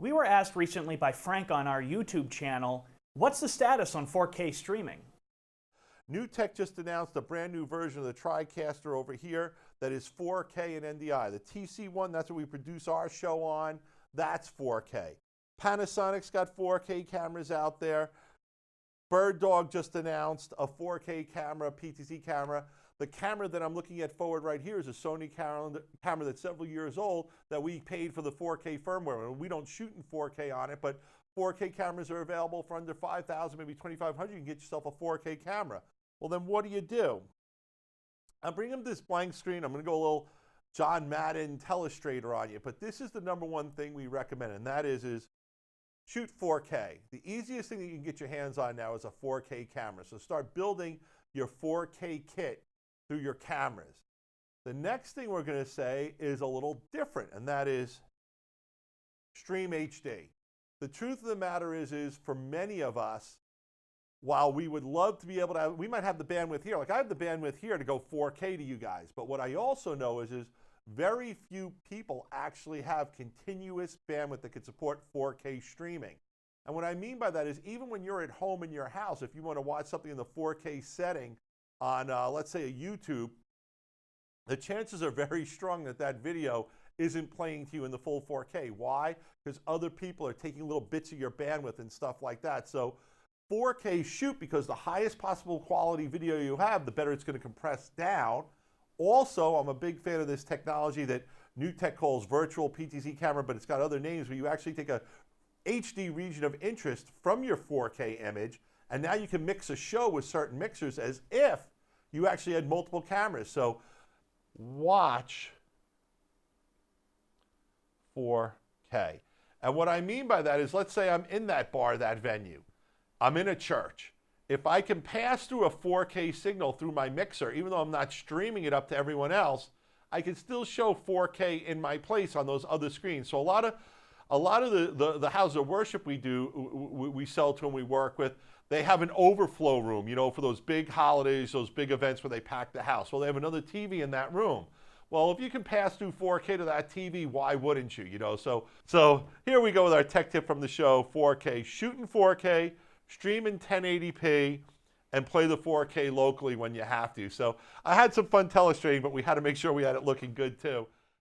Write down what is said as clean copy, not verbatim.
We were asked recently by Frank on our YouTube channel, what's the status on 4K streaming? New Tech just announced a brand new version of the TriCaster over here that is 4K and NDI. The TC1, that's what we produce our show on, that's 4K. Panasonic's got 4K cameras out there. Bird Dog just announced a 4K camera, PTZ camera. The camera that I'm looking at forward right here is a Sony camera that's several years old that we paid for the 4K firmware. We don't shoot in 4K on it, but 4K cameras are available for under $5,000, maybe $2,500. You can get yourself a 4K camera. Well, then what do? I'm bringing up this blank screen. I'm going to go a little John Madden telestrator on you, but this is the number one thing we recommend, and that is shoot 4K. The easiest thing that you can get your hands on now is a 4K camera. So start building your 4K kit through your cameras. The next thing we're going to say is a little different, and that is stream HD. The truth of the matter is for many of us, while we would love to be able to we might have the bandwidth here. Like I have the bandwidth here to go 4K to you guys. But what I also know is very few people actually have continuous bandwidth that can support 4K streaming. And what I mean by that is even when you're at home in your house, if you want to watch something in the 4K setting on, let's say, a YouTube, the chances are very strong that that video isn't playing to you in the full 4K. Why? Because other people are taking little bits of your bandwidth and stuff like that. So 4K shoot, because the highest possible quality video you have, the better it's going to compress down. Also, I'm a big fan of this technology that New Tech calls virtual PTZ camera, but it's got other names where you actually take a HD region of interest from your 4K image, and now you can mix a show with certain mixers as if you actually had multiple cameras. So watch 4K. And what I mean by that is, let's say I'm in that bar, that venue. I'm in a church. If I can pass through a 4K signal through my mixer, even though I'm not streaming it up to everyone else, I can still show 4K in my place on those other screens. So a lot of the houses of worship we sell to and we work with, they have an overflow room, you know, for those big holidays, those big events where they pack the house. Well, they have another TV in that room. Well, if you can pass through 4K to that TV, why wouldn't you? You know, so here we go with our tech tip from the show: 4K, shoot in 4K, stream in 1080p, and play the 4K locally when you have to. So I had some fun telestrating, but we had to make sure we had it looking good too.